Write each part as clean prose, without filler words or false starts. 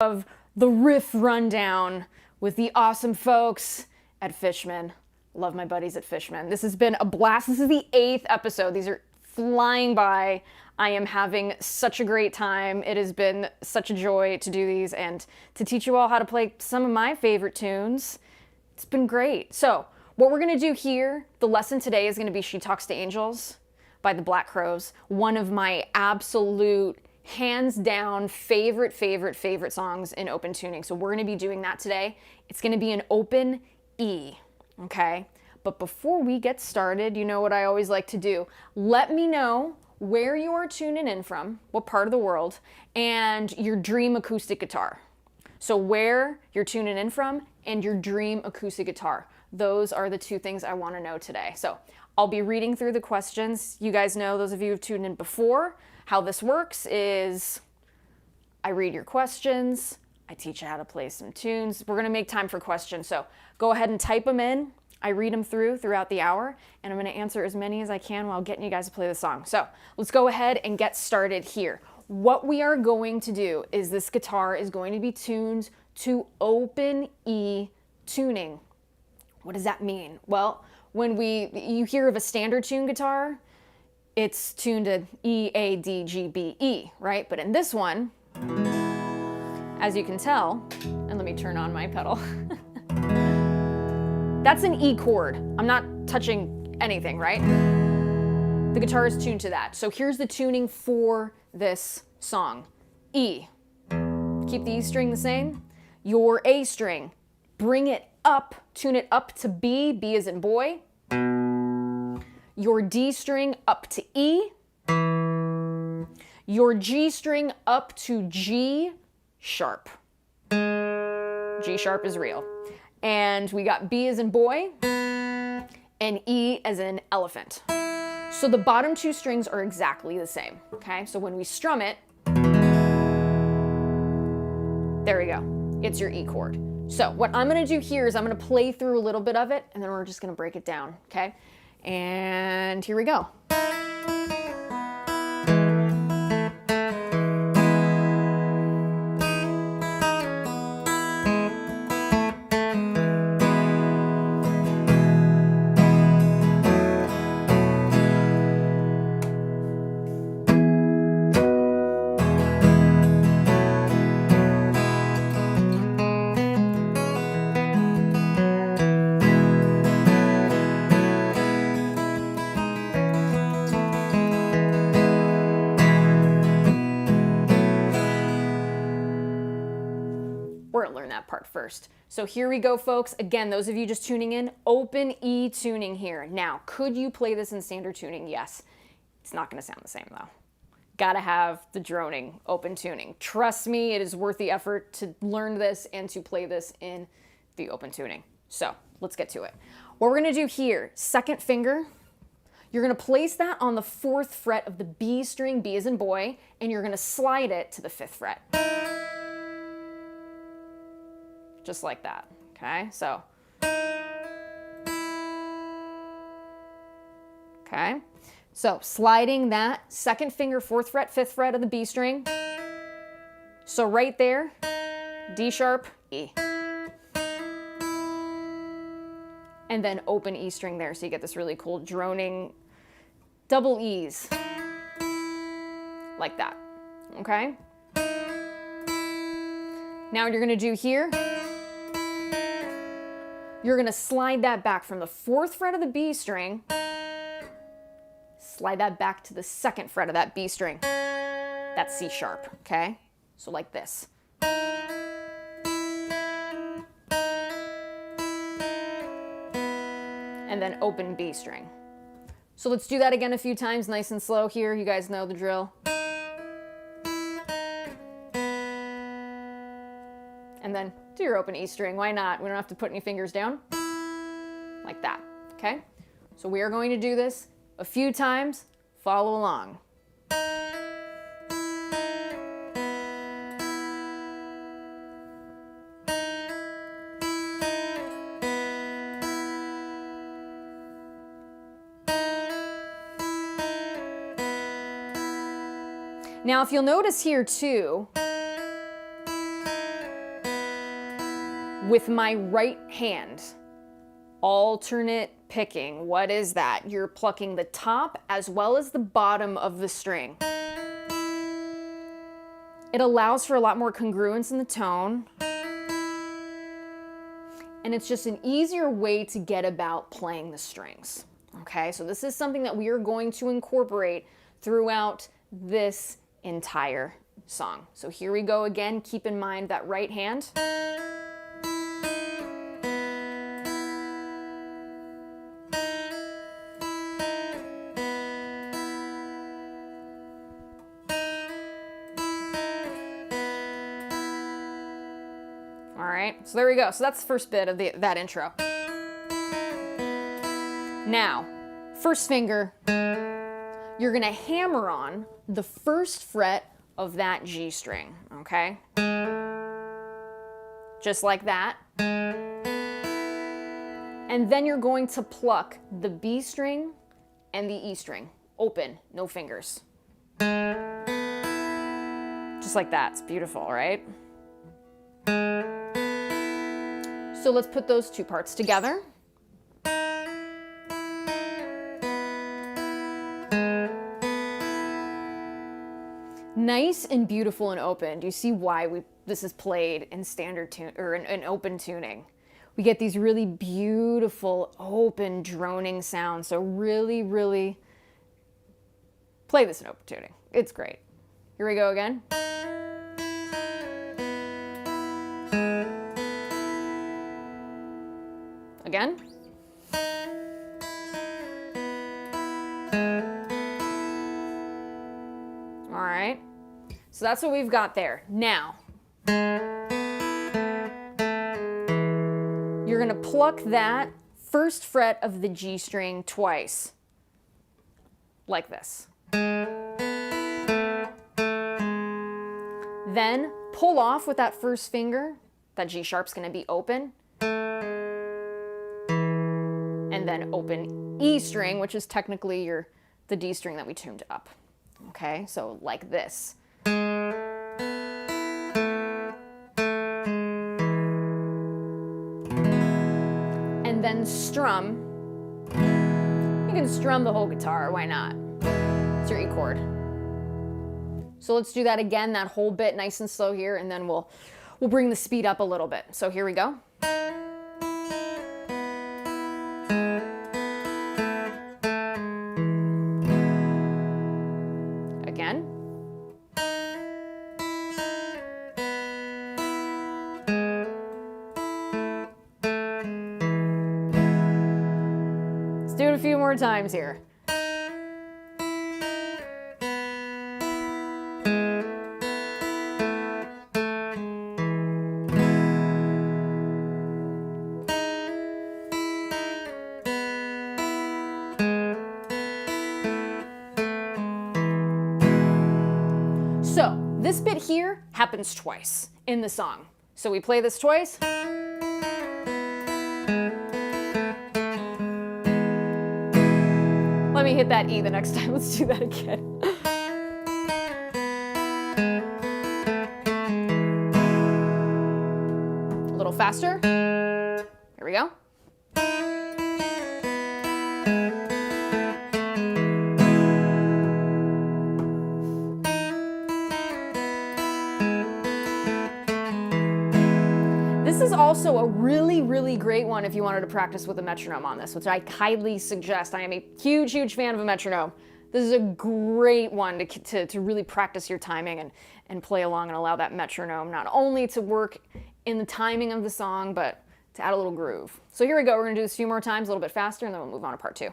Of the riff rundown with the awesome folks at Fishman. Love my buddies at Fishman. This has been a blast. This is the 8th episode. These are flying by. I am having such a great time. It has been such a joy to do these and to teach you all how to play some of my favorite tunes. It's been great. So what we're gonna do here, the lesson today is gonna be She Talks to Angels by the Black Crowes. One of my absolute hands down favorite songs in open tuning. So we're gonna be doing that today. It's gonna be an open E, okay? But before we get started, you know what I always like to do. Let me know where you are tuning in from, what part of the world, and your dream acoustic guitar. So where you're tuning in from and your dream acoustic guitar. Those are the two things I wanna know today. So I'll be reading through the questions. You guys know, those of you who've tuned in before, how this works is I read your questions, I teach you how to play some tunes. We're gonna make time for questions, so go ahead and type them in. I read them throughout the hour, and I'm gonna answer as many as I can while getting you guys to play the song. So let's go ahead and get started here. What we are going to do is this guitar is going to be tuned to open E tuning. What does that mean? Well, when you hear of a standard tune guitar, it's tuned to E, A, D, G, B, E, right? But in this one, as you can tell, and let me turn on my pedal, that's an E chord. I'm not touching anything, right? The guitar is tuned to that. So here's the tuning for this song. E. Keep the E string the same. Your A string, bring it up, tune it up to B, B as in boy. Your D string up to E, your G string up to G sharp. G sharp is real. And we got B as in boy and E as in elephant. So the bottom two strings are exactly the same, okay? So when we strum it, there we go. It's your E chord. So what I'm gonna do here is I'm gonna play through a little bit of it and then we're just gonna break it down, okay? And here we go. We're gonna learn that part first. So here we go, folks. Again, those of you just tuning in, open E tuning here. Now, could you play this in standard tuning? Yes. It's not gonna sound the same though. Gotta have the droning open tuning. Trust me, it is worth the effort to learn this and to play this in the open tuning. So let's get to it. What we're gonna do here, second finger, you're gonna place that on the 4th fret of the B string, B as in boy, and you're gonna slide it to the 5th fret. Just like that, okay? So, okay? So sliding that, 2nd finger, 4th fret, 5th fret of the B string. So right there, D sharp, E. And then open E string there, so you get this really cool droning double E's. Like that, okay? Now what you're gonna do here, you're gonna slide that back from the 4th fret of the B string, slide that back to the 2nd fret of that B string. That's C sharp, okay? So like this. And then open B string. So let's do that again a few times, nice and slow here. You guys know the drill. And then do your open E string. Why not? We don't have to put any fingers down. Like that, okay? So we are going to do this a few times. Follow along. Now, if you'll notice here too, with my right hand. Alternate picking. What is that? You're plucking the top as well as the bottom of the string. It allows for a lot more congruence in the tone. And it's just an easier way to get about playing the strings. Okay, so this is something that we are going to incorporate throughout this entire song. So here we go again. Keep in mind that right hand. All right, so there we go. So that's the first bit of that intro. Now, first finger, you're gonna hammer on the first fret of that G string, okay? Just like that. And then you're going to pluck the B string and the E string. Open, no fingers. Just like that, it's beautiful, right? So let's put those two parts together. Nice and beautiful and open. Do you see why this is played in standard tune or in open tuning? We get these really beautiful, open, droning sounds. So really, really play this in open tuning. It's great. Here we go again. Again. All right. So that's what we've got there. Now, you're going to pluck that first fret of the G string twice, like this. Then pull off with that first finger. That G sharp's going to be open. And then open E string, which is technically the D string that we tuned up. Okay, so like this. And then strum. You can strum the whole guitar, why not? It's your E chord. So let's do that again, that whole bit nice and slow here, and then we'll bring the speed up a little bit. So here we go. Again. Let's do it a few more times here. So this bit here happens twice in the song. So we play this twice. Let me hit that E the next time. Let's do that again. A little faster. Here we go. This is also a really, really great one if you wanted to practice with a metronome on this, which I highly suggest. I am a huge, huge fan of a metronome. This is a great one to really practice your timing and play along and allow that metronome not only to work in the timing of the song, but to add a little groove. So here we go. We're going to do this a few more times, a little bit faster, and then we'll move on to part two.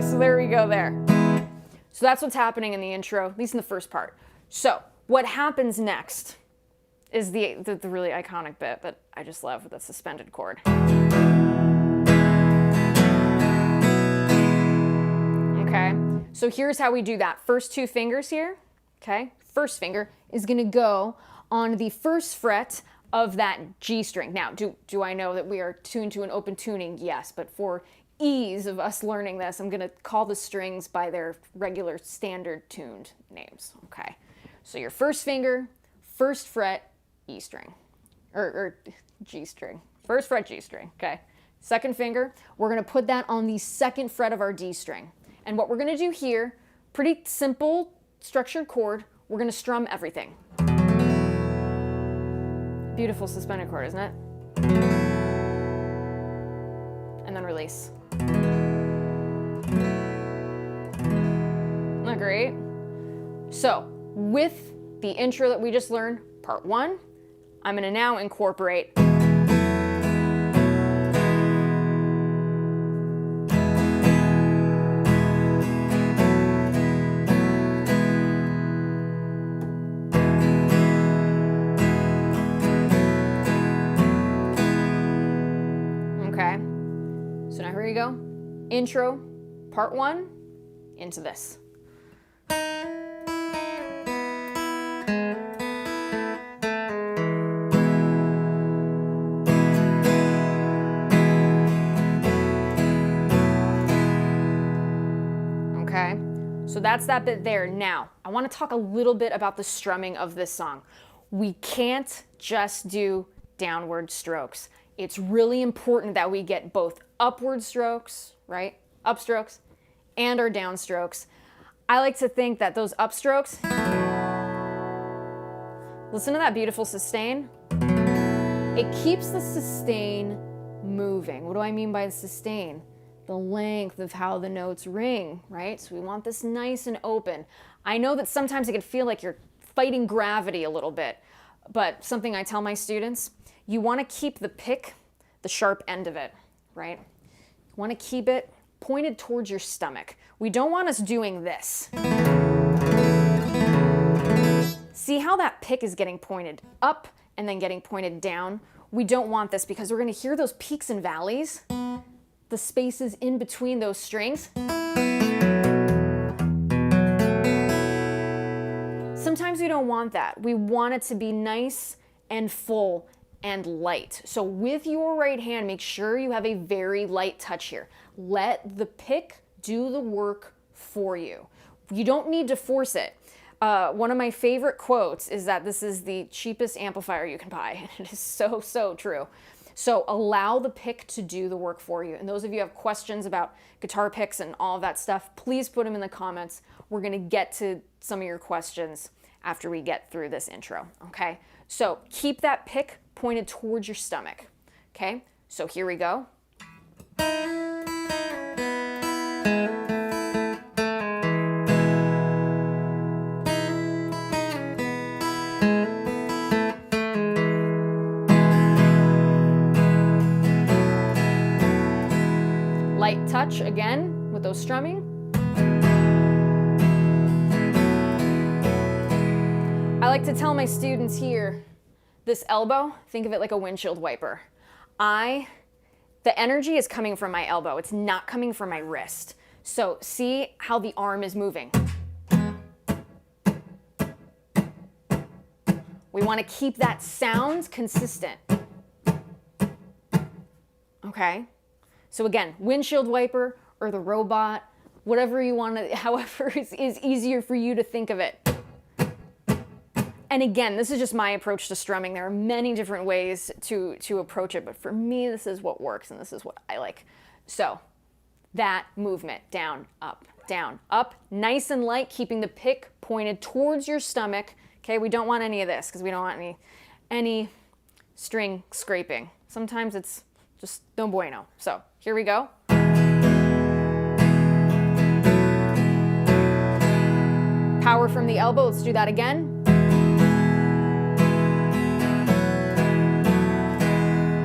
So there we go there. So that's what's happening in the intro, at least in the first part. So what happens next is the really iconic bit that I just love with the suspended chord. So here's how we do that. First 2 fingers here, okay? First finger is gonna go on the first fret of that G string. Now, do I know that we are tuned to an open tuning? Yes, but for ease of us learning this, I'm gonna call the strings by their regular standard tuned names, okay? So your first finger, first fret, E string, or G string. First fret, G string, okay? Second finger, we're gonna put that on the second fret of our D string. And what we're gonna do here, pretty simple structured chord, we're gonna strum everything. Beautiful suspended chord, isn't it? And then release. Isn't that great? So, with the intro that we just learned, part 1, I'm gonna now incorporate intro, part 1, into this. Okay, so that's that bit there. Now, I want to talk a little bit about the strumming of this song. We can't just do downward strokes. It's really important that we get both upward strokes, right? Upstrokes, and our downstrokes. I like to think that those upstrokes, listen to that beautiful sustain. It keeps the sustain moving. What do I mean by the sustain? The length of how the notes ring, right? So we want this nice and open. I know that sometimes it can feel like you're fighting gravity a little bit, but something I tell my students, you want to keep the pick, the sharp end of it, right? You want to keep it pointed towards your stomach. We don't want us doing this. See how that pick is getting pointed up and then getting pointed down? We don't want this because we're going to hear those peaks and valleys, the spaces in between those strings. Sometimes we don't want that. We want it to be nice and full and light. So with your right hand, make sure you have a very light touch here. Let the pick do the work for you. You don't need to force it. One of my favorite quotes is that this is the cheapest amplifier you can buy. It is so, so true. So allow the pick to do the work for you. And those of you who have questions about guitar picks and all of that stuff, please put them in the comments. We're gonna get to some of your questions after we get through this intro, okay? So keep that pick pointed towards your stomach, okay? So here we go. Light touch again with those strumming. I like to tell my students here, this elbow, think of it like a windshield wiper. The energy is coming from my elbow. It's not coming from my wrist. So see how the arm is moving. We want to keep that sound consistent. Okay? So again, windshield wiper or the robot, whatever you want to, however is easier for you to think of it. And again, this is just my approach to strumming. There are many different ways to approach it, but for me, this is what works and this is what I like. So that movement, down, up, nice and light, keeping the pick pointed towards your stomach. Okay, we don't want any of this because we don't want any string scraping. Sometimes it's just no bueno. So here we go. Power from the elbow, let's do that again.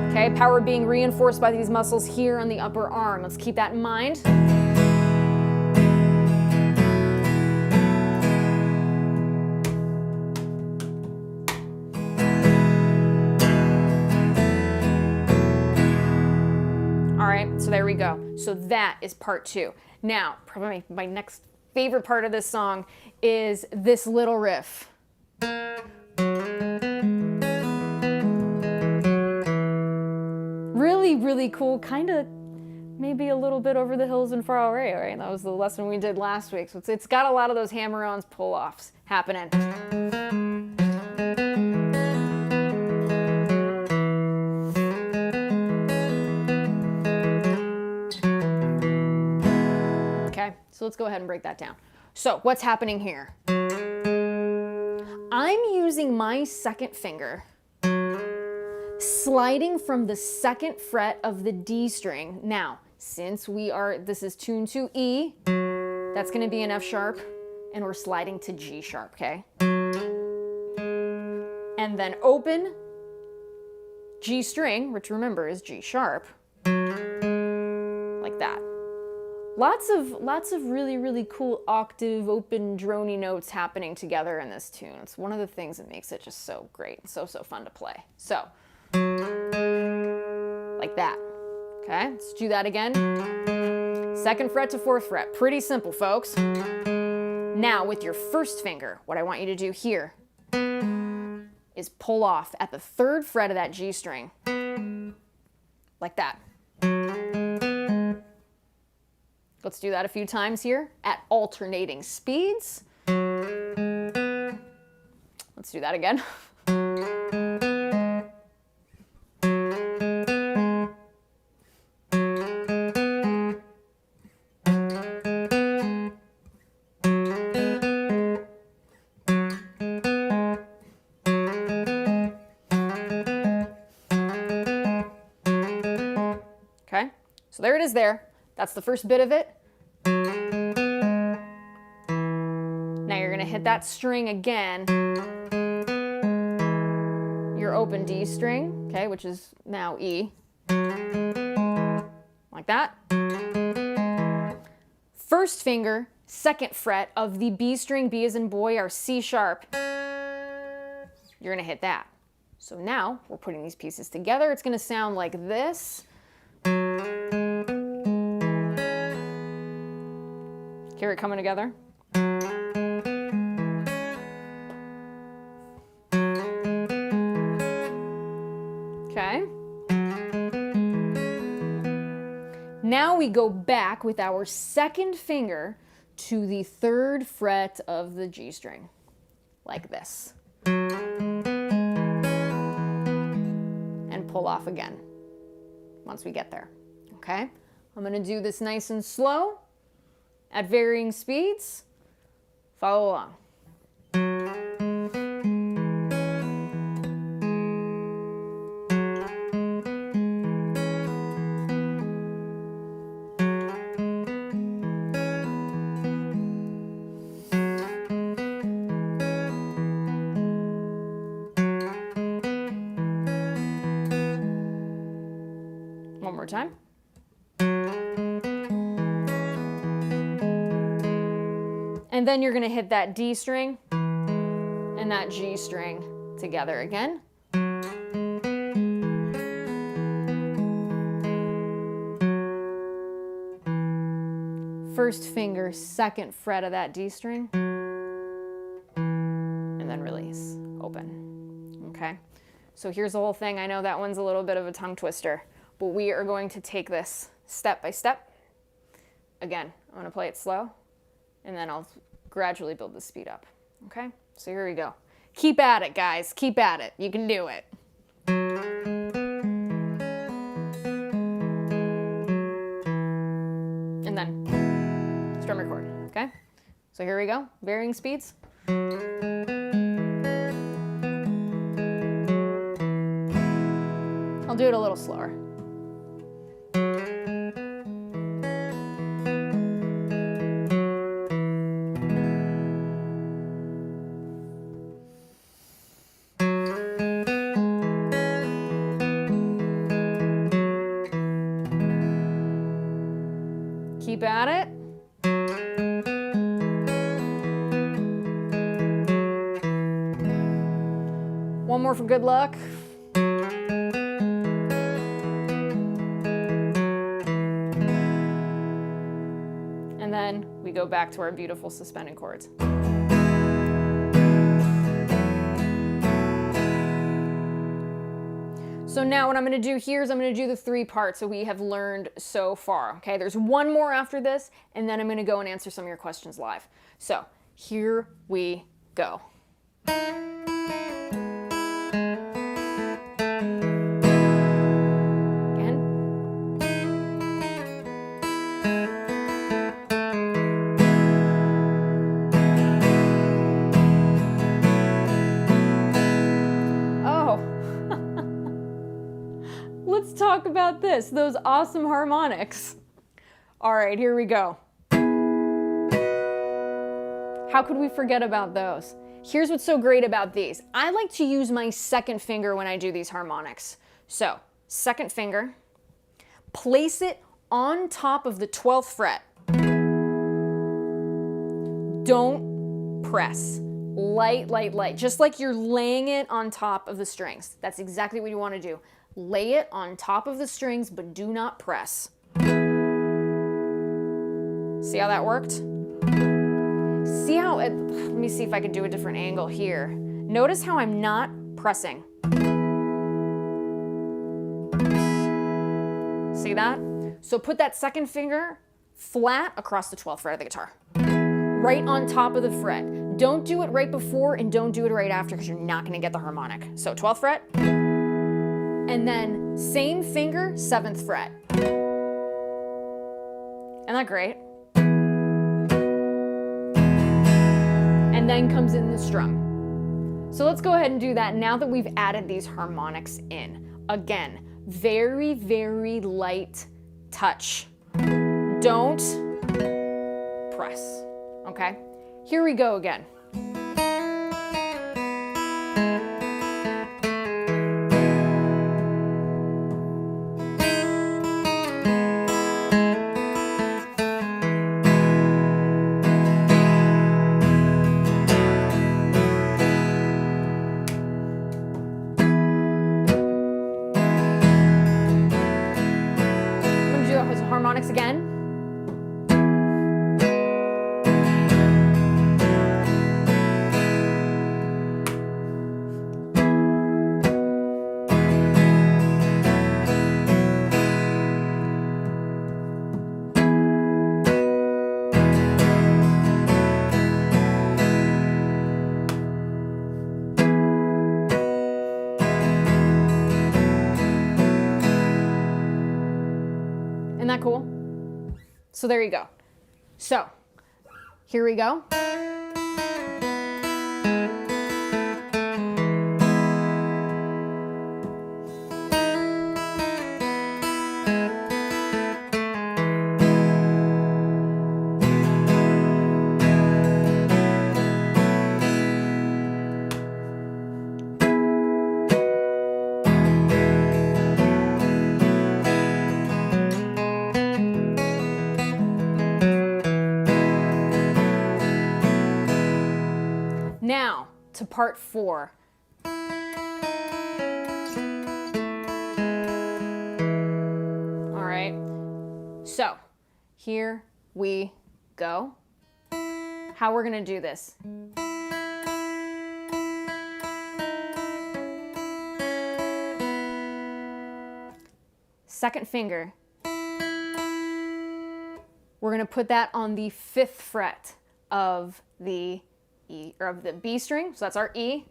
Okay, power being reinforced by these muscles here on the upper arm. Let's keep that in mind. All right, so there we go. So that is part 2. Now, probably my next favorite part of this song is this little riff. Really, really cool, kind of maybe a little bit over the hills and far away, right? That was the lesson we did last week. So it's got a lot of those hammer-ons, pull-offs happening. Okay, so let's go ahead and break that down. So what's happening here? I'm using my second finger, sliding from the second fret of the D string. Now, since this is tuned to E, that's gonna be an F sharp, and we're sliding to G sharp, okay? And then open G string, which remember is G sharp, like that. Lots of really, really cool octave, open, drony notes happening together in this tune. It's one of the things that makes it just so great and so fun to play. So, like that. Okay, let's do that again. Second fret to fourth fret. Pretty simple, folks. Now, with your first finger, what I want you to do here is pull off at the third fret of that G string, like that. Let's do that a few times here at alternating speeds. Let's do that again. Okay, so there it is there. That's the first bit of it. Now you're gonna hit that string again. Your open D string, okay, which is now E. Like that. First finger, second fret of the B string, B as in boy, our C sharp. You're gonna hit that. So now we're putting these pieces together. It's gonna sound like this. Hear it coming together? Okay. Now we go back with our second finger to the third fret of the G string, like this. And pull off again once we get there, okay? I'm gonna do this nice and slow at varying speeds. Follow along. One more time. And then you're gonna hit that D string and that G string together again. First finger, second fret of that D string, and then release, open, okay? So here's the whole thing. I know that one's a little bit of a tongue twister, but we are going to take this step by step. Again, I'm gonna play it slow, and then I'll gradually build the speed up, okay? So here we go. Keep at it, guys, keep at it. You can do it. And then strum your chord, okay? So here we go, varying speeds. I'll do it a little slower. Keep at it. One more for good luck. And And then we go back to our beautiful suspended chords. So now what I'm going to do here is I'm going to do the 3 parts that we have learned so far. Okay, there's one more after this, and then I'm going to go and answer some of your questions live. So here we go. Let's talk about this, those awesome harmonics. All right, here we go. How could we forget about those? Here's what's so great about these. I like to use my second finger when I do these harmonics. So, second finger, place it on top of the 12th fret. Don't press. Light, light, light. Just like you're laying it on top of the strings. That's exactly what you want to do. Lay it on top of the strings, but do not press. See how that worked? See how it, let me see if I can do a different angle here. Notice how I'm not pressing. See that? So put that second finger flat across the 12th fret of the guitar. Right on top of the fret. Don't do it right before and don't do it right after because you're not going to get the harmonic. So 12th fret. And then same finger, 7th fret. Isn't that great? And then comes in the strum. So let's go ahead and do that now that we've added these harmonics in. Again, very, very light touch. Don't press, okay? Here we go again. Harmonics again. Isn't that cool? So there you go. So here we go. Now to part 4. All right, so here we go. How we're gonna do this. Second finger, we're gonna put that on the 5th fret of the E, or of the B string, so that's our E,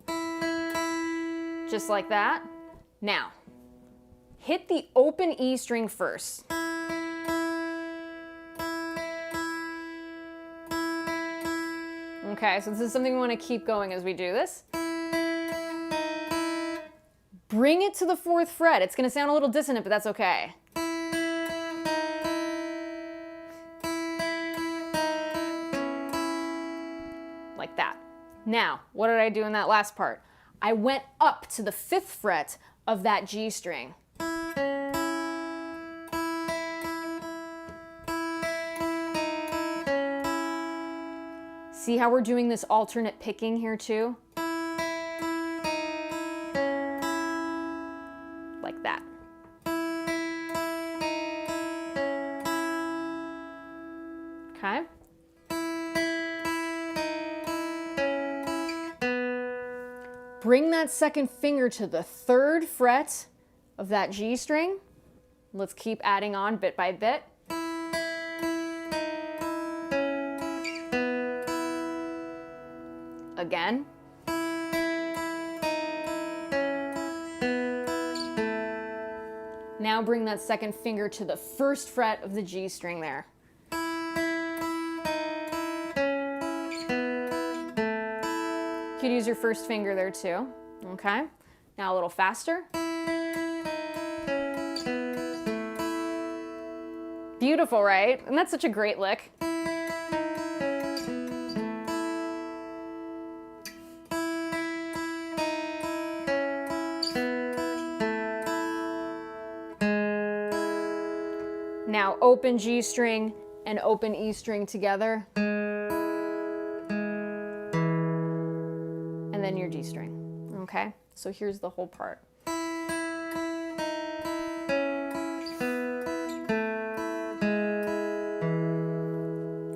just like that. Now, hit the open E string first. Okay, so this is something we want to keep going as we do this. Bring it to the 4th fret. It's going to sound a little dissonant, but that's okay. Like that. Now, what did I do in that last part? I went up to the 5th fret of that G string. See how we're doing this alternate picking here too? Like that. Okay. Bring that second finger to the 3rd fret of that G string. Let's keep adding on bit by bit. Again. Now bring that second finger to the 1st fret of the G string there. You could use your 1st finger there too. Okay. Now a little faster. Beautiful, right? And that's such a great lick. Now open G string and open E string together. And then your G string. Okay? So here's the whole part.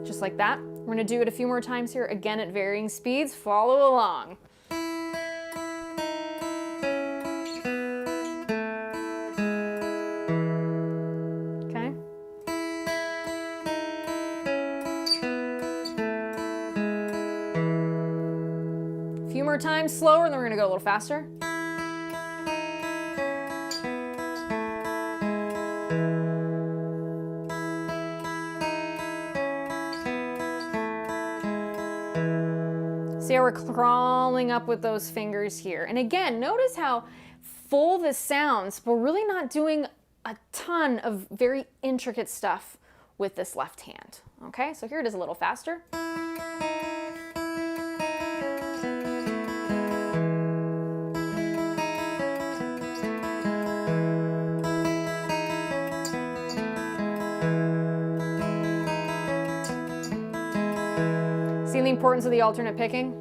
Just like that. We're going to do it a few more times here, again at varying speeds. Follow along. Okay? A few more times slower, and then we're going to go a little faster. See how we're crawling up with those fingers here. And again, notice how full this sounds, but we're really not doing a ton of very intricate stuff with this left hand. Okay, so here it is a little faster. See the importance of the alternate picking?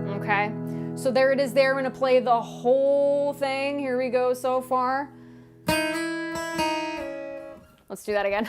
Okay, so there it is there. I'm going to play the whole thing. Here we go so far. Let's do that again.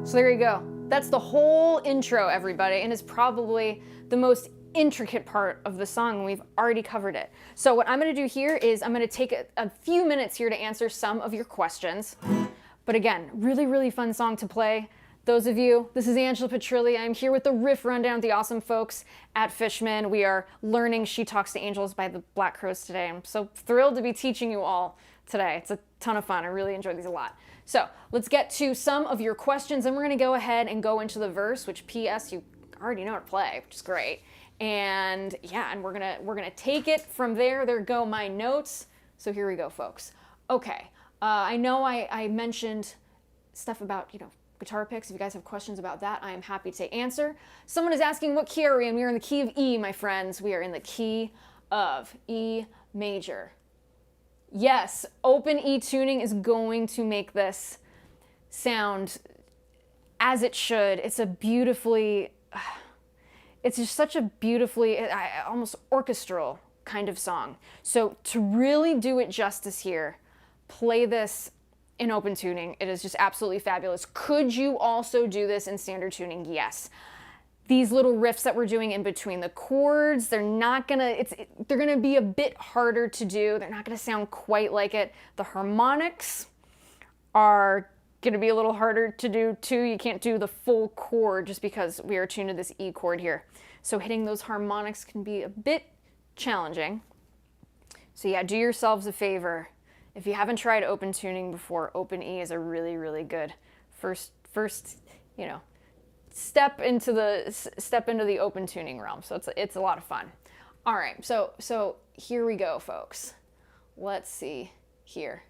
So there you go. That's the whole intro, everybody, and it's probably the most intricate part of the song. We've already covered it. So what I'm going to do here is I'm going to take a few minutes here to answer some of your questions. But again, really, really fun song to play. Those of you, this is Angela Petrilli. I'm here with the riff rundown with the awesome folks at Fishman. We are learning She Talks to Angels by the Black Crowes today. I'm so thrilled to be teaching you all today. It's a ton of fun. I really enjoy these a lot. So let's get to some of your questions, and we're going to go ahead and go into the verse, which P.S. you already know how to play, which is great. And yeah, and we're gonna take it from there. There go my notes. So here we go, folks. Okay, I know I mentioned stuff about guitar picks. If you guys have questions about that, I am happy to answer. Someone is asking what key are we in? We are in the key of E, my friends. We are in the key of E major. Yes, open E tuning is going to make this sound as it should. It's a beautifully, it's just such a beautifully, almost orchestral kind of song. So to really do it justice here, play this in open tuning. It is just absolutely fabulous. Could you also do this in standard tuning? Yes. These little riffs that we're doing in between the chords, they're gonna be a bit harder to do. They're not gonna sound quite like it. The harmonics are gonna be a little harder to do too. You can't do the full chord just because we are tuned to this E chord here. So hitting those harmonics can be a bit challenging. So yeah, do yourselves a favor. If you haven't tried open tuning before, open E is a really, really good first, you know, step into the open tuning realm. So it's a lot of fun. All right, so here we go, folks. Let's see here.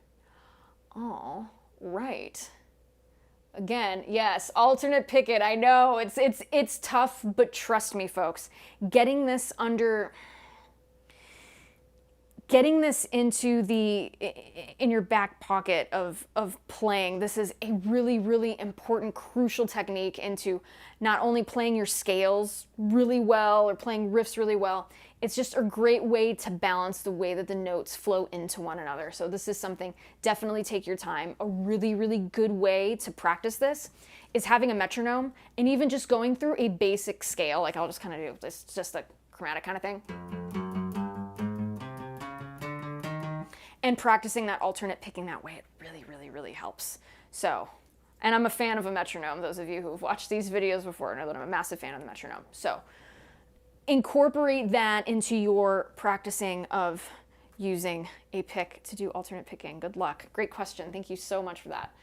All right. Again, yes, alternate picket. I know it's tough, but trust me, folks. Getting this into in your back pocket of playing. This is a really, really important, crucial technique into not only playing your scales really well or playing riffs really well. It's just a great way to balance the way that the notes flow into one another. So this is something, definitely take your time. A really, really good way to practice this is having a metronome and even just going through a basic scale. Like I'll just kind of do this, just a chromatic kind of thing. And practicing that alternate picking that way, it really, really, really helps. So, and I'm a fan of a metronome. Those of you who've watched these videos before know that I'm a massive fan of the metronome. So incorporate that into your practicing of using a pick to do alternate picking. Good luck. Great question. Thank you so much for that.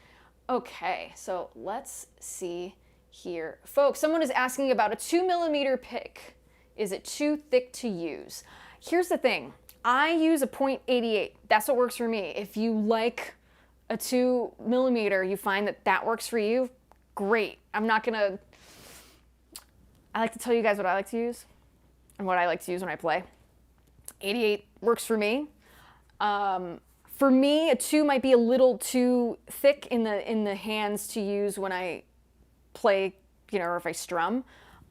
Okay, so let's see here. Folks, someone is asking about a 2mm pick. Is it too thick to use? Here's the thing. I use a .88. That's what works for me. If you like a 2mm, you find that works for you, great. I like to tell you guys what I like to use and what I like to use when I play. 88 works for me. For me, a 2 might be a little too thick in the hands to use when I play, or if I strum.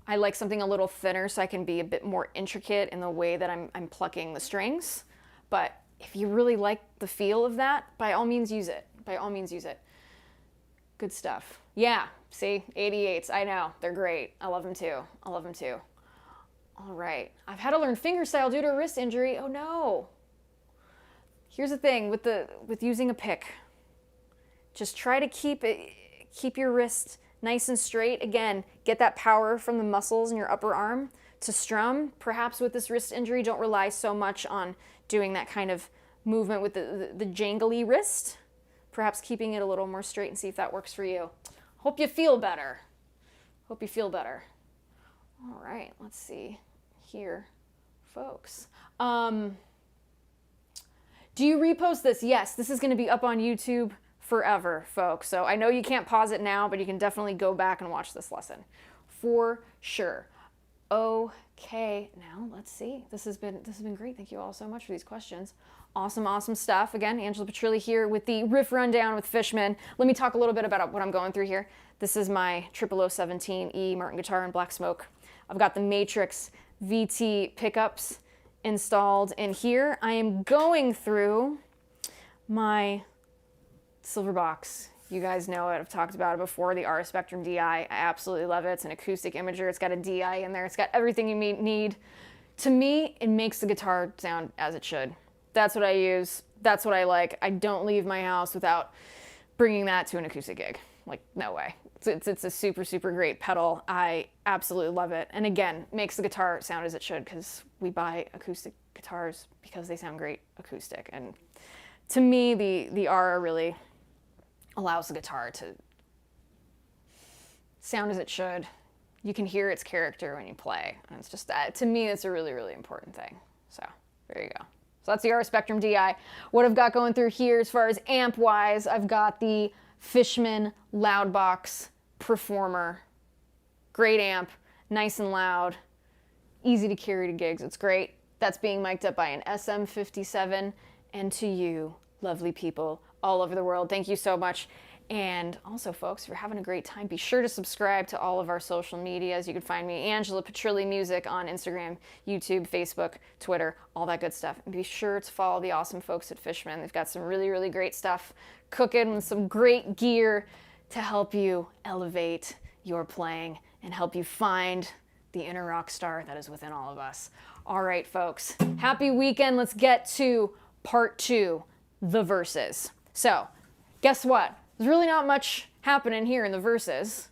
I like something a little thinner so I can be a bit more intricate in the way that I'm plucking the strings. But if you really like the feel of that, by all means use it. By all means use it. Good stuff. Yeah, see, 88s, I know, they're great. I love them too. I love them too. All right, I've had to learn fingerstyle due to a wrist injury. Oh no. Here's the thing with using a pick. Just try to keep your wrist nice and straight. Again, get that power from the muscles in your upper arm to strum. Perhaps with this wrist injury, don't rely so much on doing that kind of movement with the jangly wrist. Perhaps keeping it a little more straight and see if that works for you. Hope you feel better. Hope you feel better. All right, let's see here, folks. Do you repost this? Yes, this is going to be up on YouTube forever, folks. So I know you can't pause it now, but you can definitely go back and watch this lesson for sure. Okay, now let's see. This has been great. Thank you all so much for these questions. Awesome stuff. Again, Angela Petrilli here with the riff rundown with Fishman. Let me talk a little bit about what I'm going through here. This is my 0017E Martin guitar in Black Smoke. I've got the Matrix VT pickups installed in here. I am going through my silver box. You guys know it. I've talked about it before. The RS Spectrum DI. I absolutely love it. It's an acoustic imager. It's got a DI in there. It's got everything you need. To me, it makes the guitar sound as it should. That's what I use. That's what I like. I don't leave my house without bringing that to an acoustic gig. Like, no way. It's a super great pedal. I absolutely love it. And again, makes the guitar sound as it should, because we buy acoustic guitars because they sound great acoustic. And to me, the Aura really allows the guitar to sound as it should. You can hear its character when you play. And it's just that, to me, it's a really important thing. So there you go. So that's the RS Spectrum DI. What I've got going through here as far as amp-wise, I've got the Fishman Loudbox Performer. Great amp, nice and loud, easy to carry to gigs. It's great. That's being mic'd up by an SM57. And to you, lovely people all over the world, thank you so much. And also, folks, if you're having a great time, be sure to subscribe to all of our social medias. You can find me, Angela Petrilli Music, on Instagram, YouTube, Facebook, Twitter, all that good stuff. And be sure to follow the awesome folks at Fishman. They've got some really great stuff cooking with some great gear to help you elevate your playing and help you find the inner rock star that is within all of us. All right, folks, happy weekend. Let's get to part 2, the verses. So, guess what? There's really not much happening here in the verses.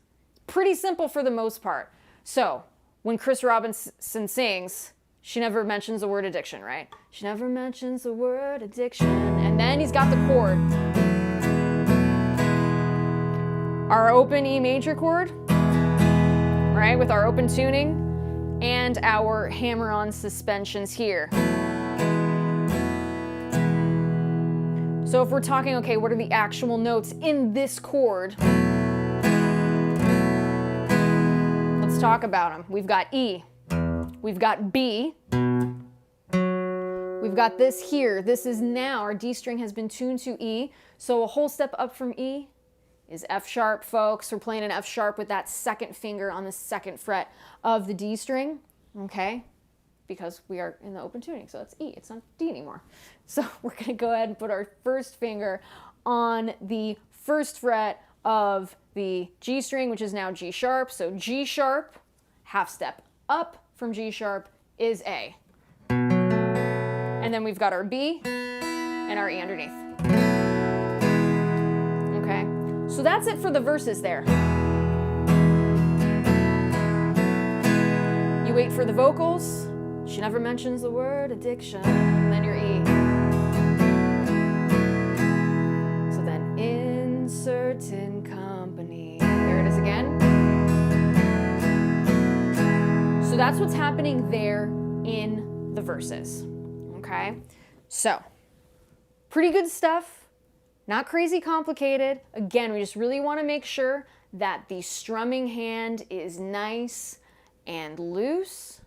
Pretty simple for the most part. So, when Chris Robinson sings, She never mentions the word addiction, right? She never mentions the word addiction. And then he's got the chord. Our open E major chord, right, with our open tuning, and our hammer-on suspensions here. So if we're talking, okay, what are the actual notes in this chord? Let's talk about them. We've got E. We've got B. We've got this here. This is now, our D string has been tuned to E. So a whole step up from E is F sharp, folks. We're playing an F sharp with that second finger on the second fret of the D string, okay? Because we are in the open tuning, so it's E, it's not D anymore. So we're gonna go ahead and put our first finger on the first fret of the G string, which is now G sharp. So G sharp, half step up from G sharp is A. And then we've got our B and our E underneath. Okay, so that's it for the verses there. You wait for the vocals. She never mentions the word addiction. And then your E. So then in certain company. There it is again. So that's what's happening there in the verses. Okay? So, pretty good stuff. Not crazy complicated. Again, we just really want to make sure that the strumming hand is nice and loose.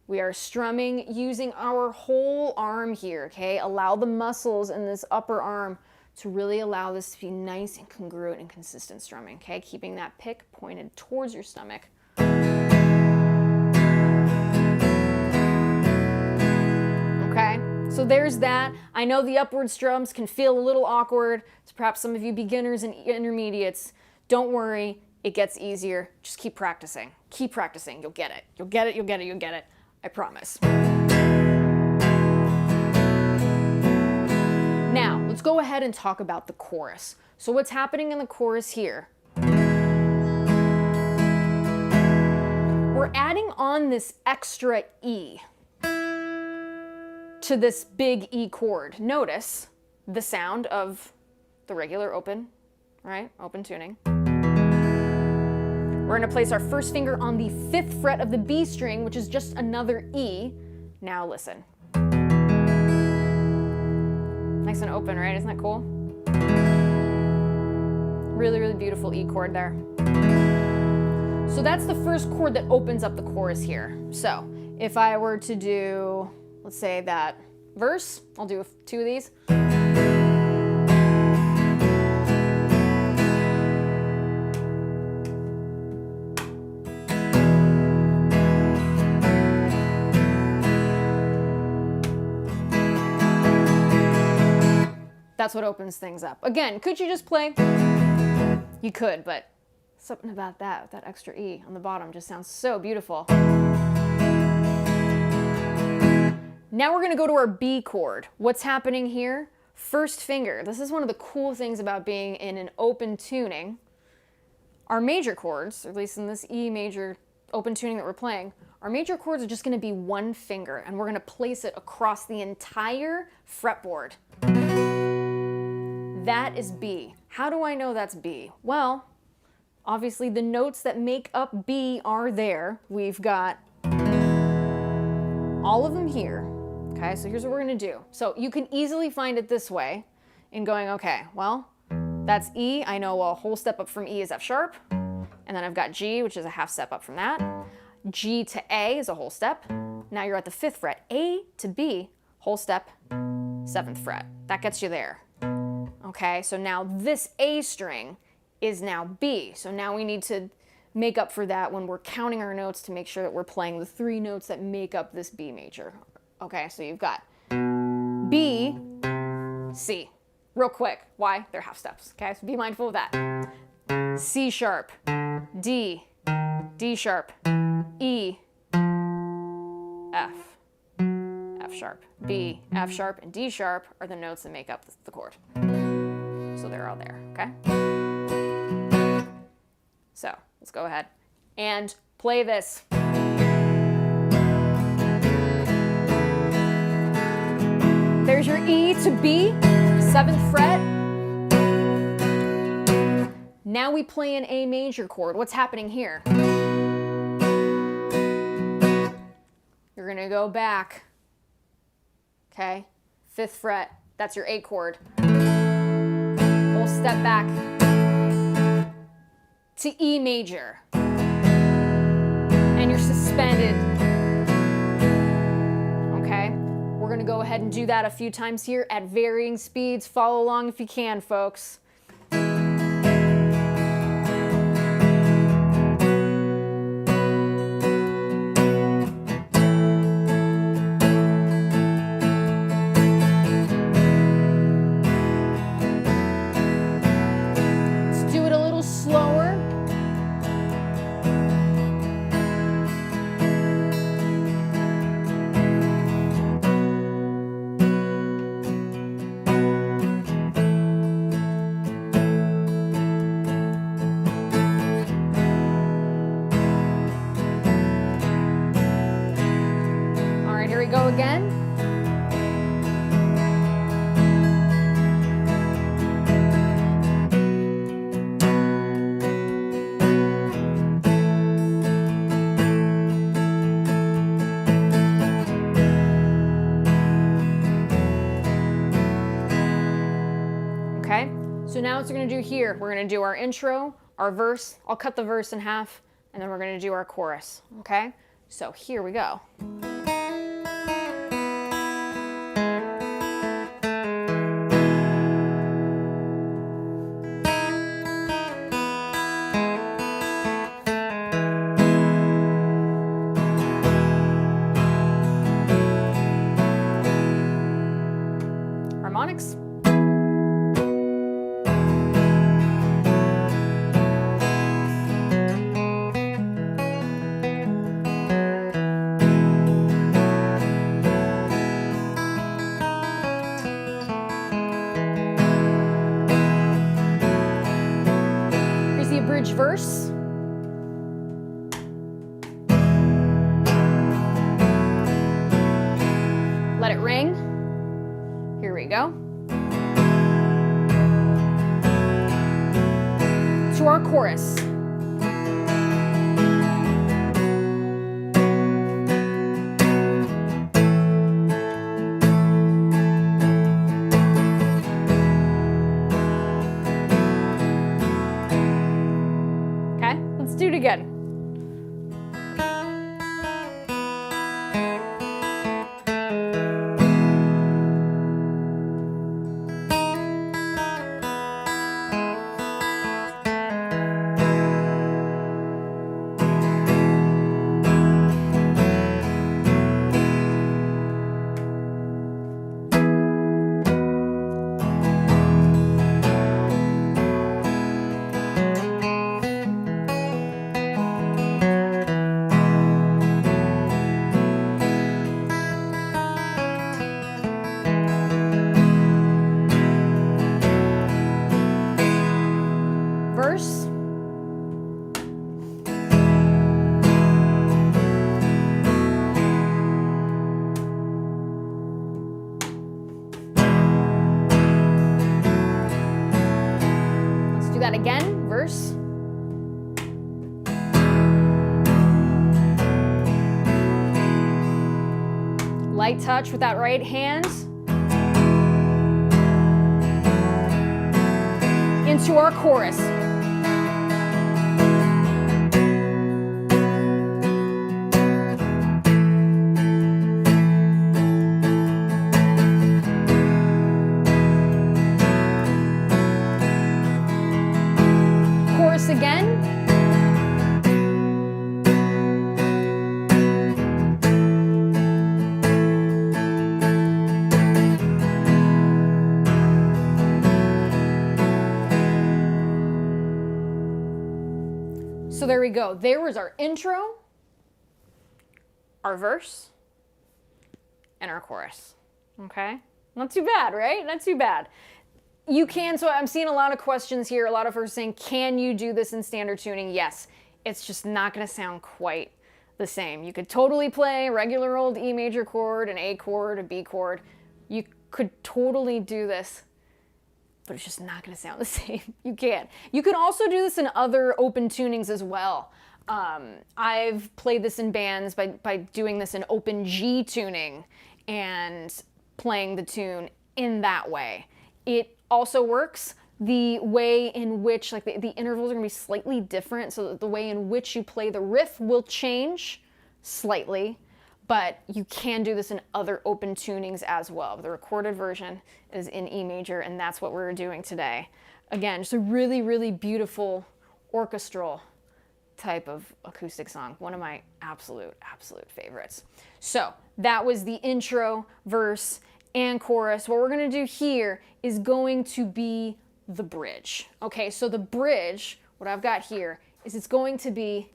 We are strumming using our whole arm here, okay? Allow the muscles in this upper arm to really allow this to be nice and congruent and consistent strumming, okay? Keeping that pick pointed towards your stomach. Okay, so there's that. I know the upward strums can feel a little awkward. So perhaps some of you beginners and intermediates, don't worry, it gets easier. Just keep practicing. Keep practicing. You'll get it. You'll get it. You'll get it. You'll get it. I promise. Now, let's go ahead and talk about the chorus. So what's happening in the chorus here? We're adding on this extra E to this big E chord. Notice the sound of the regular open, right? Open tuning. We're going to place our first finger on the 5th fret of the B string, which is just another E. Now listen. Nice and open, right? Isn't that cool? Really, really beautiful E chord there. So that's the first chord that opens up the chorus here. So if I were to do, let's say that verse, I'll do 2 of these. That's what opens things up. Again, could you just play? You could, but something about that, with that extra E on the bottom, just sounds so beautiful. Now we're gonna go to our B chord. What's happening here? First finger. This is one of the cool things about being in an open tuning. Our major chords, at least in this E major open tuning that we're playing, our major chords are just gonna be 1 finger, and we're gonna place it across the entire fretboard. That is B. How do I know that's B? Well, obviously the notes that make up B are there. We've got all of them here. Okay, so here's what we're gonna do. So you can easily find it this way in going, okay, well, that's E. I know a whole step up from E is F sharp. And then I've got G, which is a half step up from that. G to A is a whole step. Now you're at the 5th fret. A to B, whole step, 7th fret. That gets you there. Okay, so now this A string is now B. So now we need to make up for that when we're counting our notes to make sure that we're playing the 3 notes that make up this B major. Okay, so you've got B, C. Real quick, why? They're half steps, okay? So be mindful of that. C sharp, D, D sharp, E, F, F sharp, B, F sharp, and D sharp are the notes that make up the chord. So they're all there, okay? So let's go ahead and play this. E to B, 7th fret. Now we play an A major chord. What's happening here? You're gonna go back, okay? 5th fret, that's your A chord. Whole step back to E major. And you're suspended. Okay? We're gonna go ahead and do that a few times here at varying speeds. Follow along if you can, folks. Go again. Okay, so now what we're going to do here, we're going to do our intro, our verse. I'll cut the verse in half, and then we're going to do our chorus. Okay, so here we go. Harmonics. Here's the abridged verse. Let it ring. Here we go. To our chorus. Okay, let's do it again. Verse. Let's do that again. Verse. Light touch with that right hand. Into our chorus. Chorus again. So there we go. There was our intro, our verse, and our chorus. Okay? Not too bad, right? Not too bad. You can, so I'm seeing a lot of questions here. A lot of folks saying, can you do this in standard tuning? Yes. It's just not going to sound quite the same. You could totally play a regular old E major chord, an A chord, a B chord, You could totally do this, but it's just not going to sound the same. You can't. You can also do this in other open tunings as well. I've played this in bands by doing this in open G tuning and playing the tune in that way. It also works. The way in which, like, the intervals are going to be slightly different, so that the way in which you play the riff will change slightly, but you can do this in other open tunings as well. The recorded version is in E major, and that's what we're doing today. Again, just a really, really beautiful orchestral type of acoustic song. One of my absolute favorites. So that was the intro, verse, and chorus. What we're going to do here is going to be the bridge. Okay, so the bridge, what I've got here, is it's going to be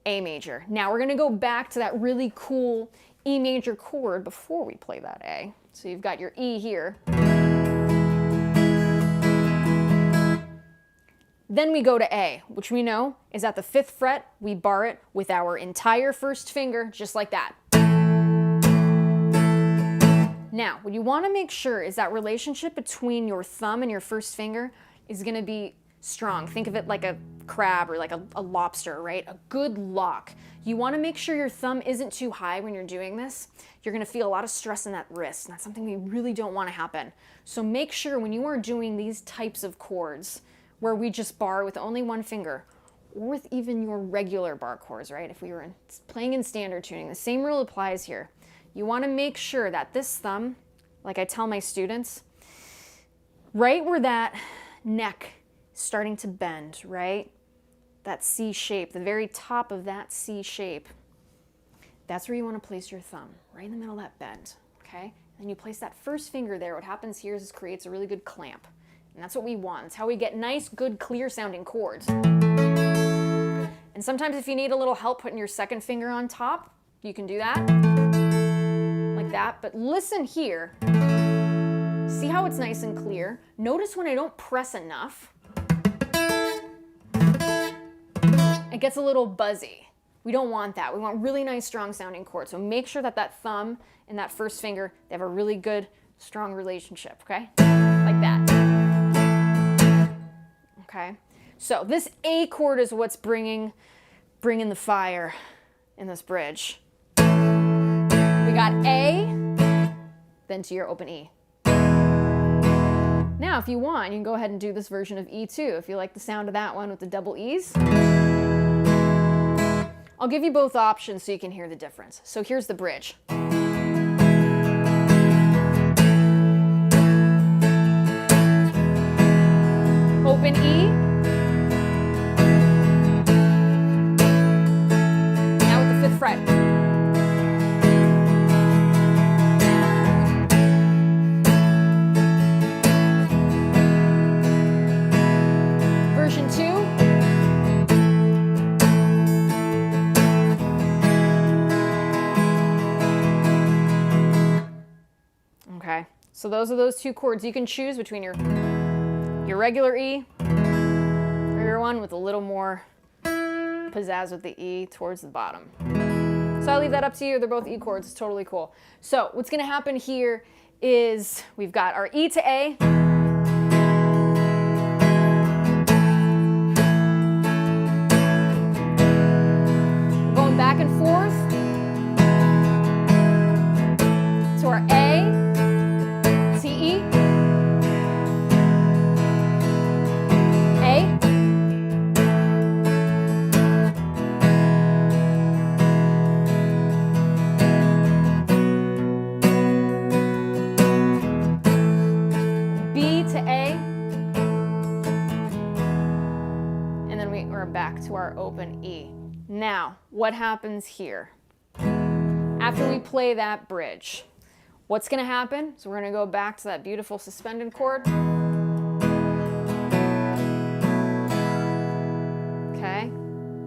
A major. Now we're going to go back to that really cool E major chord before we play that A. So you've got your E here. Then we go to A, which we know is at the 5th fret. We bar it with our entire first finger, just like that. Now, what you want to make sure is that relationship between your thumb and your first finger is going to be strong. Think of it like a crab or like a lobster, right? A good lock. You want to make sure your thumb isn't too high when you're doing this. You're going to feel a lot of stress in that wrist, and that's something we really don't want to happen. So make sure when you are doing these types of chords, where we just bar with only one finger, or with even your regular bar chords, right? If we were playing in standard tuning, the same rule applies here. You want to make sure that this thumb, like I tell my students, right where that neck is starting to bend, right? That C shape, the very top of that C shape, that's where you want to place your thumb, right in the middle of that bend, okay? And you place that first finger there. What happens here is this creates a really good clamp. And that's what we want. It's how we get nice, good, clear sounding chords. And sometimes if you need a little help putting your second finger on top, you can do that, like that. But listen here. See how it's nice and clear? Notice when I don't press enough, it gets a little buzzy. We don't want that. We want really nice, strong sounding chords. So make sure that that thumb and that first finger, they have a really good, strong relationship, okay? Like that. Okay, so this A chord is what's bringing the fire in this bridge. We got A, then to your open E. Now, if you want, you can go ahead and do this version of E too, if you like the sound of that one with the double E's. I'll give you both options so you can hear the difference. So here's the bridge. Open E. Now with the 5th fret. Version 2. Okay, so those are those two chords. You can choose between your regular E, or your one with a little more pizzazz with the E towards the bottom. So I'll leave that up to you. They're both E chords. It's totally cool. So what's going to happen here is we've got our E to A. Going back and forth to our A, C, E. Back to our open E. Now, what happens here? After we play that bridge, what's going to happen? So we're going to go back to that beautiful suspended chord. Okay,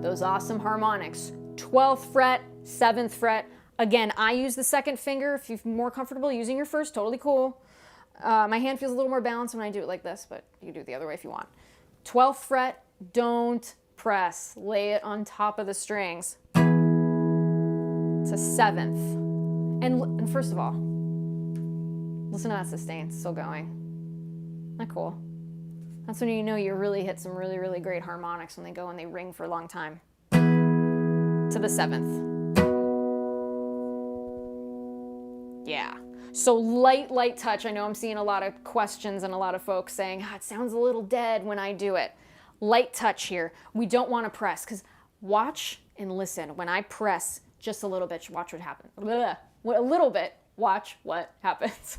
those awesome harmonics. 12th fret, 7th fret. Again, I use the second finger. If you're more comfortable using your first, totally cool. My hand feels a little more balanced when I do it like this, but you can do it the other way if you want. 12th fret, don't press, lay it on top of the strings. To 7th. And first of all, Listen to that sustain, it's still going. Isn't that cool? That's when you know you really hit some really, really great harmonics, when they go and they ring for a long time. To the 7th. Yeah. So light touch. I know I'm seeing a lot of questions and a lot of folks saying, it sounds a little dead when I do it. Light touch here. We don't want to press, because watch and listen. When I press just a little bit, watch what happens. A little bit, watch what happens.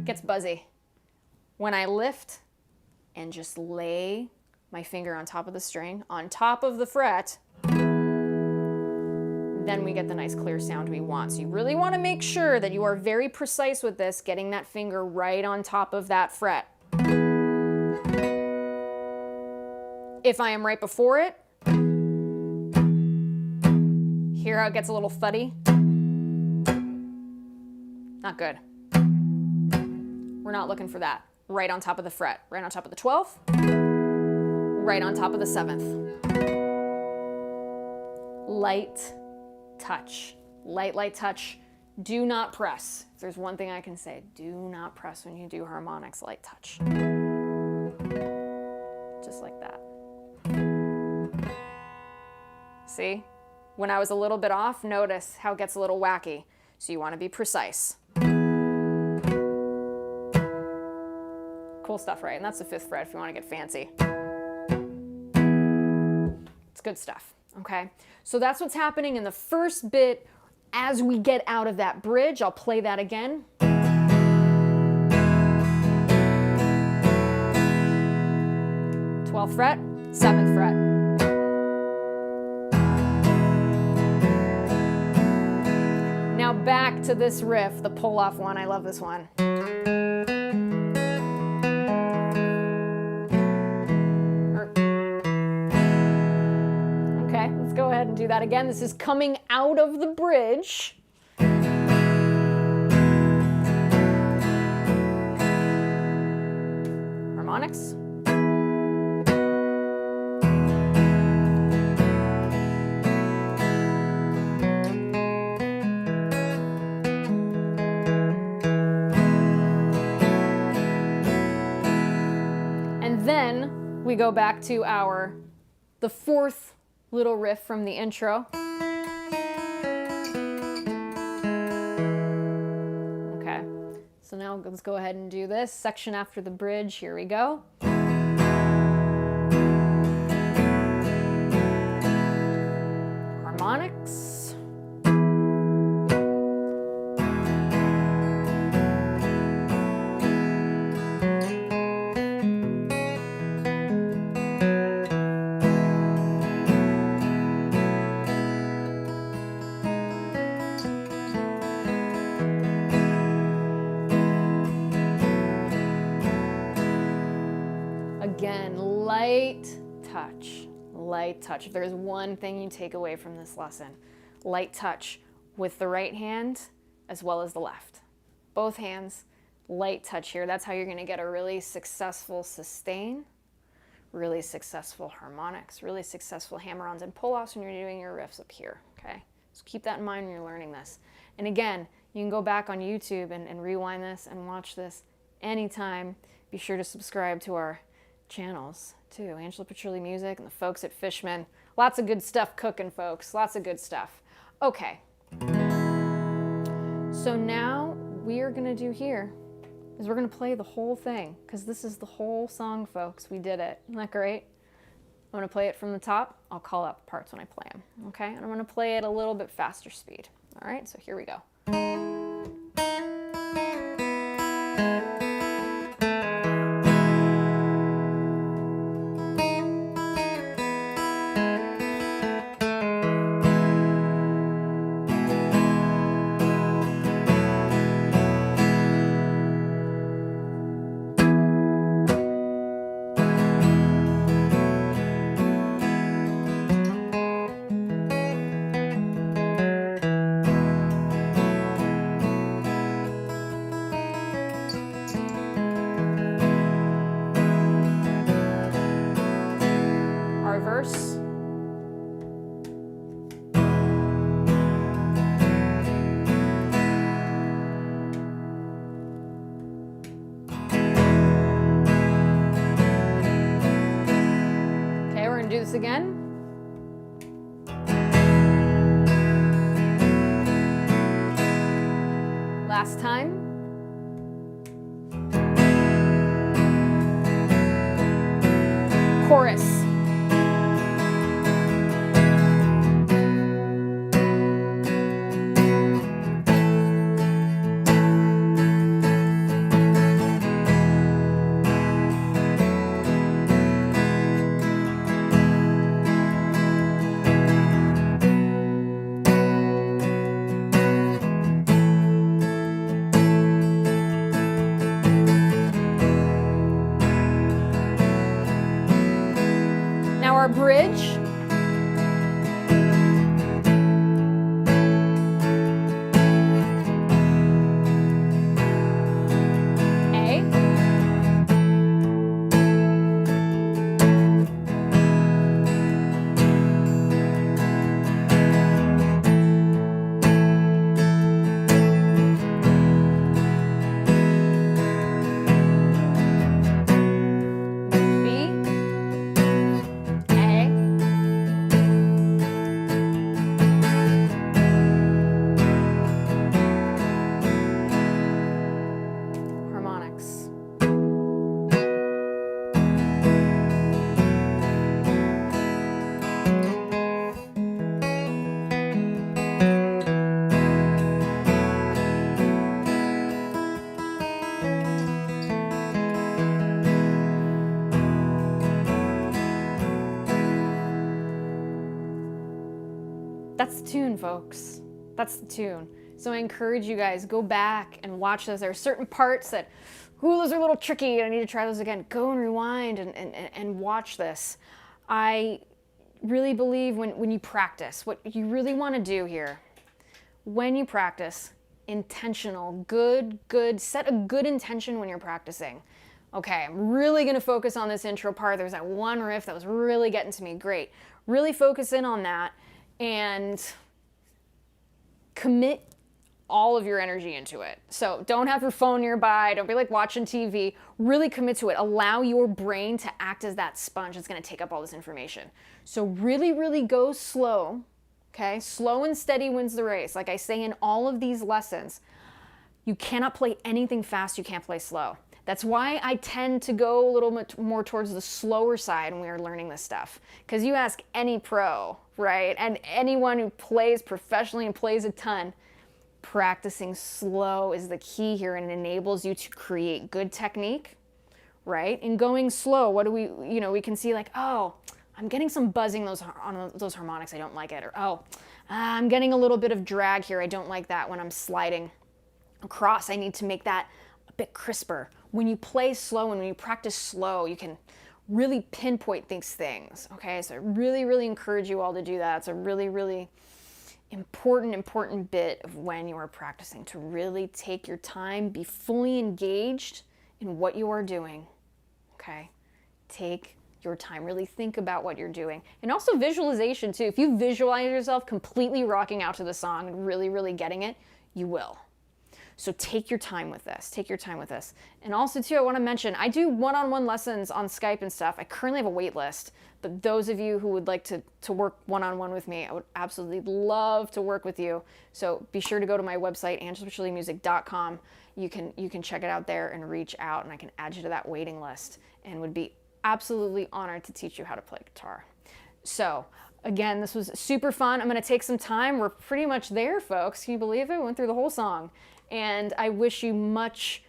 Gets buzzy. When I lift and just lay my finger on top of the string, on top of the fret, then we get the nice clear sound we want. So you really want to make sure that you are very precise with this, getting that finger right on top of that fret. If I am right before it, hear how it gets a little thuddy? Not good. We're not looking for that. Right on top of the fret, right on top of the 12th, right on top of the 7th. Light touch. Light touch. Do not press. If there's one thing I can say, do not press when you do harmonics. Light touch. Just like that. See? When I was a little bit off, notice how it gets a little wacky. So you want to be precise. Cool stuff, right? And that's the 5th fret if you want to get fancy. It's good stuff, okay? So that's what's happening in the first bit. As we get out of that bridge, I'll play that again. 12th fret, 7th fret. Now back to this riff, the pull-off one. I love this one. Okay, let's go ahead and do that again. This is coming out of the bridge. Harmonics. Then we go back to the 4th little riff from the intro. Okay, so now let's go ahead and do this section after the bridge. Here we go. Harmonics. Again, light touch, light touch. If there's one thing you take away from this lesson, light touch with the right hand as well as the left. Both hands, light touch here. That's how you're going to get a really successful sustain, really successful harmonics, really successful hammer-ons and pull-offs when you're doing your riffs up here, okay? So keep that in mind when you're learning this. And again, you can go back on YouTube and rewind this and watch this anytime. Be sure to subscribe to our channels too, Angela Petrilli Music and the folks at Fishman. Lots of good stuff cooking, folks. Lots of good stuff. Okay. So now we are gonna do here is we're gonna play the whole thing, because this is the whole song, folks. We did it. Isn't that great? I'm gonna play it from the top. I'll call out the parts when I play them. Okay? And I'm gonna play it a little bit faster speed. All right, so here we go. again. Last time. Chorus. Our bridge. A. Harmonics. That's the tune, folks. That's the tune. So I encourage you guys, go back and watch those. There are certain parts that, ooh, those are a little tricky. I need to try those again. Go and rewind and watch this. I really believe when you practice, what you really want to do here, when you practice, intentional, good, set a good intention when you're practicing. Okay, I'm really going to focus on this intro part. There's that one riff that was really getting to me. Great. Really focus in on that and commit all of your energy into it. So don't have your phone nearby. Don't be like watching TV. Really commit to it. Allow your brain to act as that sponge that's going to take up all this information. So really go slow. Okay? Slow and steady wins the race. Like I say in all of these lessons, you cannot play anything fast. You can't play slow. That's why I tend to go a little bit more towards the slower side when we are learning this stuff. Because you ask any pro, right? And anyone who plays professionally and plays a ton, practicing slow is the key here, and it enables you to create good technique, right? In going slow, what do we can see like, oh, I'm getting some buzzing on those harmonics, I don't like it. Or, oh, I'm getting a little bit of drag here, I don't like that when I'm sliding across. I need to make that a bit crisper. When you play slow and when you practice slow, you can really pinpoint these things, okay? So I really encourage you all to do that. It's a really important bit of when you are practicing, to really take your time, be fully engaged in what you are doing, okay? Take your time, really think about what you're doing. And also visualization too. If you visualize yourself completely rocking out to the song and really getting it, you will. So take your time with this. Take your time with this. And also too, I want to mention, I do one-on-one lessons on Skype and stuff. I currently have a wait list, but those of you who would like to work one-on-one with me, I would absolutely love to work with you. So be sure to go to my website, angelspetrillimusic.com. You can check it out there and reach out, and I can add you to that waiting list, and would be absolutely honored to teach you how to play guitar. So again, this was super fun. I'm going to take some time. We're pretty much there, folks. Can you believe it? We went through the whole song. And I wish you much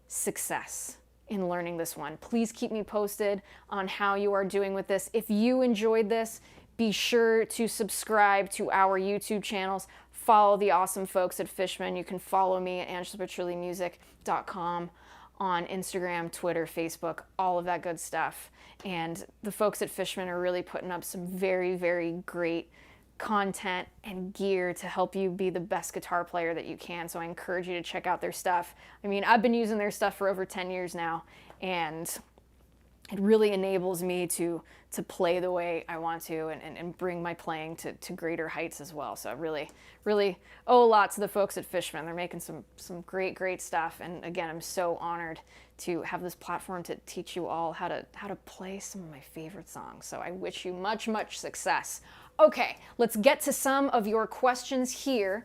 success in learning this one. Please keep me posted on how you are doing with this. If you enjoyed this, be sure to subscribe to our YouTube channels. Follow the awesome folks at Fishman. You can follow me at angelspetrillimusic.com on Instagram, Twitter, Facebook, all of that good stuff. And the folks at Fishman are really putting up some very great content and gear to help you be the best guitar player that you can. So I encourage you to check out their stuff. I mean, I've been using their stuff for over 10 years now, and it really enables me to play the way I want to and bring my playing to greater heights as well. So I really, really owe a lot to the folks at Fishman. They're making some great stuff. And again, I'm so honored to have this platform to teach you all how to play some of my favorite songs. So I wish you much success. Okay, let's get to some of your questions here.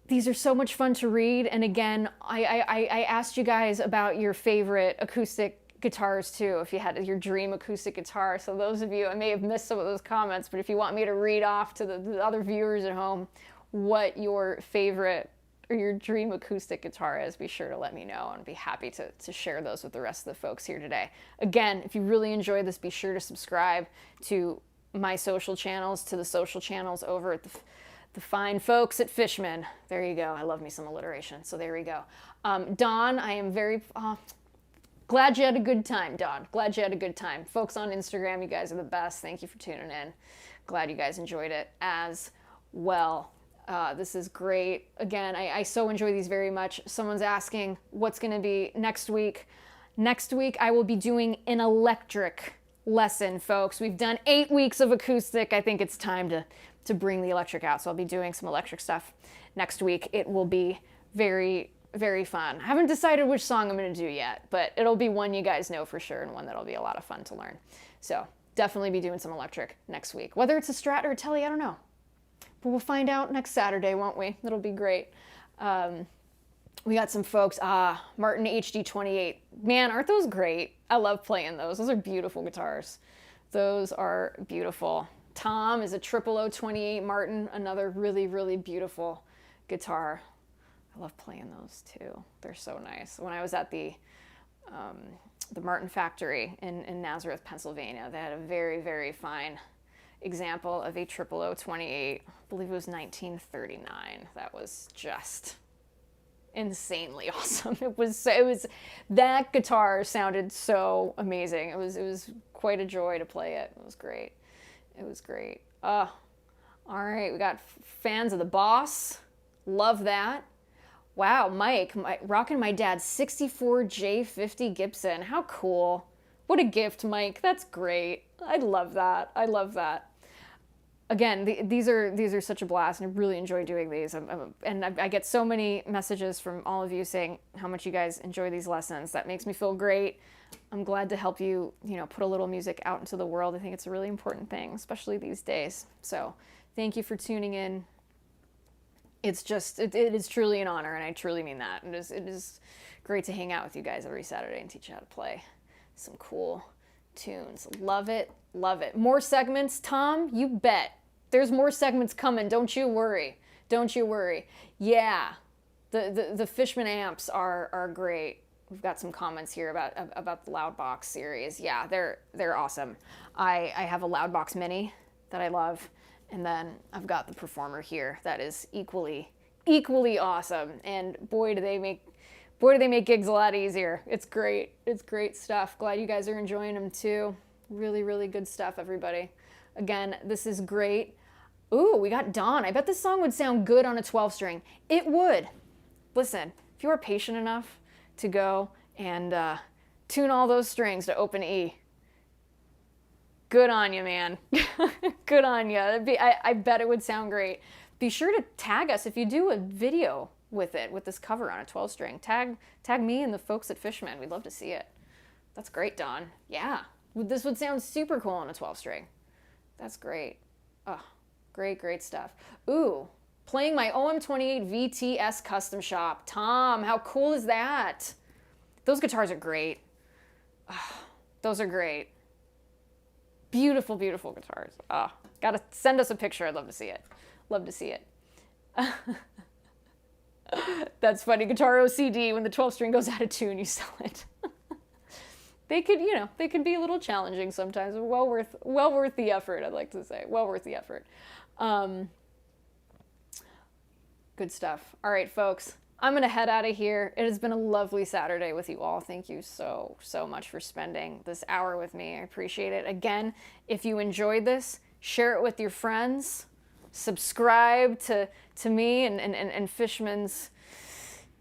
These are so much fun to read. And again, I asked you guys about your favorite acoustic guitars too, if you had your dream acoustic guitar. So those of you, I may have missed some of those comments, but if you want me to read off to the other viewers at home what your favorite or your dream acoustic guitar is, be sure to let me know, and I'd be happy to share those with the rest of the folks here today. Again, if you really enjoyed this, be sure to subscribe to my social channels, to the social channels over at the fine folks at Fishman. There you go. I love me some alliteration. So there we go. Dawn, I am very glad you had a good time, Dawn. Glad you had a good time. Folks on Instagram, you guys are the best. Thank you for tuning in. Glad you guys enjoyed it as well. This is great. Again, I so enjoy these very much. Someone's asking what's going to be next week. Next week, I will be doing an electric lesson, folks. We've done 8 weeks of acoustic. I think it's time to bring the electric out. So I'll be doing some electric stuff next week. It will be very fun. I haven't decided which song I'm going to do yet, but it'll be one you guys know for sure and one that'll be a lot of fun to learn. So definitely be doing some electric next week. Whether it's a Strat or a Tele, I don't know. But we'll find out next Saturday, won't we? It'll be great. We got some folks, Martin HD28. Man, aren't those great? I love playing those. Those are beautiful guitars. Those are beautiful. Tom is a 00028 Martin, another really beautiful guitar. I love playing those too. They're so nice. When I was at the Martin factory in Nazareth, Pennsylvania, they had a very fine example of a 00028. I believe it was 1939. That was just insanely awesome. It was that guitar sounded so amazing. It was quite a joy to play it. It was great. All right, we got fans of the Boss. Love that. Wow, Mike, rocking my dad's 64 J50 Gibson. How cool. What a gift, Mike. That's great. I love that. Again, these are such a blast, and I really enjoy doing these. And I get so many messages from all of you saying how much you guys enjoy these lessons. That makes me feel great. I'm glad to help you, put a little music out into the world. I think it's a really important thing, especially these days. So thank you for tuning in. It's just, it is truly an honor, and I truly mean that. It is great to hang out with you guys every Saturday and teach you how to play some cool tunes. Love it. More segments, Tom? You bet. There's more segments coming. Don't you worry. Yeah, the Fishman amps are great. We've got some comments here about the Loudbox series. Yeah, they're awesome. I have a Loudbox Mini that I love, and then I've got the Performer here that is equally awesome. And boy do they make gigs a lot easier. It's great stuff. Glad you guys are enjoying them too. Really good stuff, everybody. Again, this is great. Ooh, we got Dawn. I bet this song would sound good on a 12-string. It would. Listen, if you are patient enough to go and tune all those strings to open E, good on you, man. Good on you. I bet it would sound great. Be sure to tag us if you do a video with this cover on a 12-string. Tag me and the folks at Fishman. We'd love to see it. That's great, Dawn. Yeah. This would sound super cool on a 12-string. That's great. Oh, great stuff. Ooh, playing my OM28 VTS custom shop. Tom, how cool is that? Those guitars are great. Oh, those are great. Beautiful guitars. Oh, gotta send us a picture. I'd love to see it. That's funny. Guitar OCD, when the 12-string goes out of tune, you sell it. They could be a little challenging sometimes, but well worth the effort, I'd like to say. Well worth the effort. Good stuff. All right, folks, I'm going to head out of here. It has been a lovely Saturday with you all. Thank you so much for spending this hour with me. I appreciate it. Again, if you enjoyed this, share it with your friends. Subscribe to me and Fishman's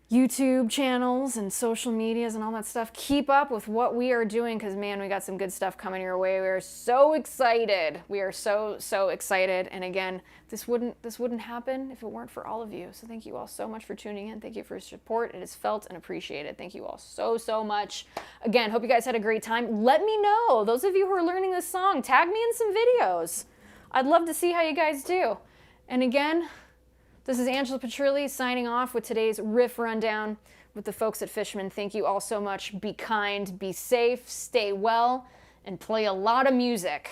YouTube channels and social medias and all that stuff. Keep up with what we are doing, because man, we got some good stuff coming your way. We are so excited. We are so excited. And again, this wouldn't happen if it weren't for all of you. So thank you all so much for tuning in. Thank you for your support. It is felt and appreciated. Thank you all so much. Again, hope you guys had a great time. Let me know, those of you who are learning this song, tag me in some videos. I'd love to see how you guys do. And again, this is Angela Petrilli signing off with today's riff rundown with the folks at Fishman. Thank you all so much. Be kind, be safe, stay well, and play a lot of music.